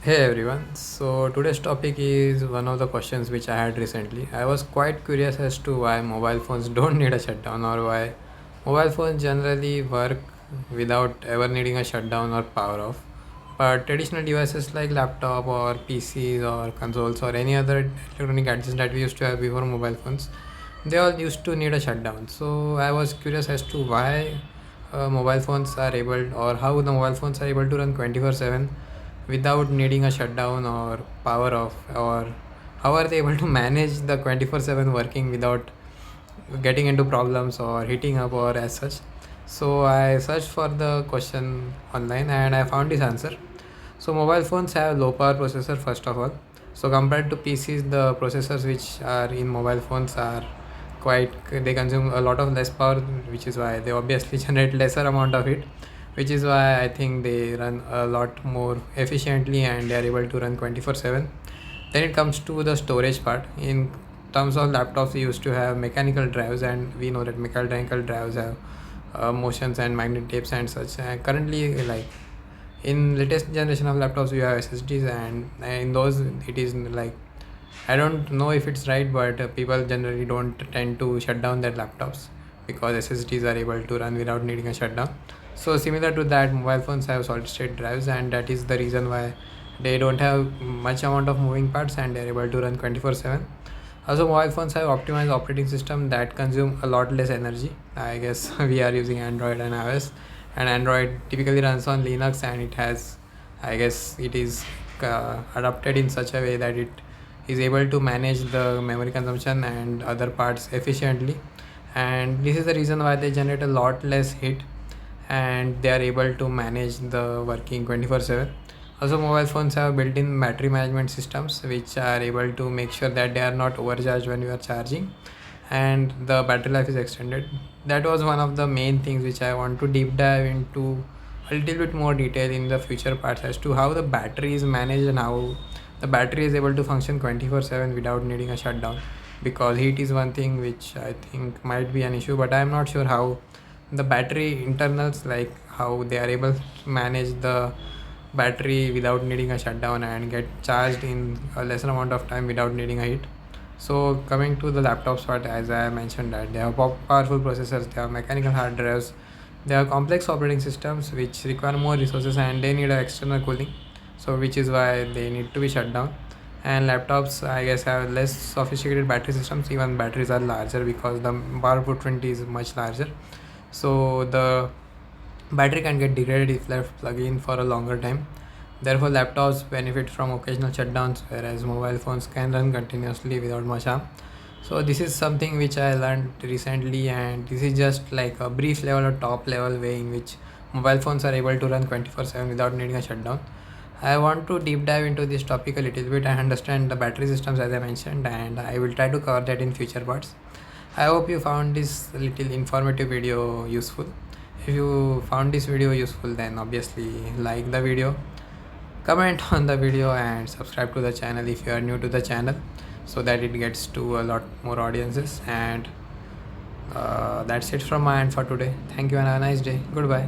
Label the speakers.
Speaker 1: Hey everyone, so today's topic is one of the questions which I had recently. I was quite curious as to why mobile phones don't need a shutdown or why mobile phones generally work without ever needing a shutdown or power off. But traditional devices like laptop or PCs or consoles or any other electronic gadgets that we used to have before mobile phones, they all used to need a shutdown. So I was curious as to why mobile phones are able or how the mobile phones are able to run 24/7 without needing a shutdown or power off, or how are they able to manage the 24/7 working without getting into problems or heating up or as such. So I searched for the question online and I found this answer. So mobile phones have low power processor first of all. So compared to PCs, the processors which are in mobile phones are quite, they consume a lot of less power, which is why they obviously generate lesser amount of it, which is why I think they run a lot more efficiently and they are able to run 24/7. Then it comes to the storage part. In terms of laptops, we used to have mechanical drives, and we know that mechanical drives have motions and magnet tapes and such. Currently, like in latest generation of laptops, we have SSDs, and in those, it is like, I don't know if it's right, but people generally don't tend to shut down their laptops because SSDs are able to run without needing a shutdown. So similar to that, mobile phones have solid state drives, and that is the reason why they don't have much amount of moving parts and they're able to run 24/7. Also, mobile phones have optimized operating system that consume a lot less energy. I guess we are using Android and iOS, and Android typically runs on Linux, and it has, I guess, it is adapted in such a way that it is able to manage the memory consumption and other parts efficiently. And this is the reason why they generate a lot less heat and they are able to manage the working 24/7. Also, mobile phones have built-in battery management systems which are able to make sure that they are not overcharged when you are charging and the battery life is extended. That was one of the main things which I want to deep dive into a little bit more detail in the future parts as to how the battery is managed and how the battery is able to function 24/7 without needing a shutdown, because heat is one thing which I think might be an issue, but I am not sure how the battery internals, like how they are able to manage the battery without needing a shutdown and get charged in a lesser amount of time without needing a heat. So coming to the laptops part, as I mentioned, that they have powerful processors, they have mechanical hard drives, they have complex operating systems which require more resources and they need a external cooling, so which is why they need to be shut down. And laptops, I guess, have less sophisticated battery systems. Even batteries are larger because the power footprint is much larger, so the battery can get degraded if left plugged in for a longer time. Therefore, laptops benefit from occasional shutdowns, whereas mobile phones can run continuously without much harm. So this is something which I learned recently, and this is just like a brief level or top level way in which mobile phones are able to run 24/7 without needing a shutdown. I want to deep dive into this topic a little bit and understand the battery systems as I mentioned, and I will try to cover that in future parts. I hope you found this little informative video useful. If you found this video useful, then obviously like the video, comment on the video, and subscribe to the channel if you are new to the channel, so that it gets to a lot more audiences. And that's it from my end for today. Thank you and have a nice day. Goodbye.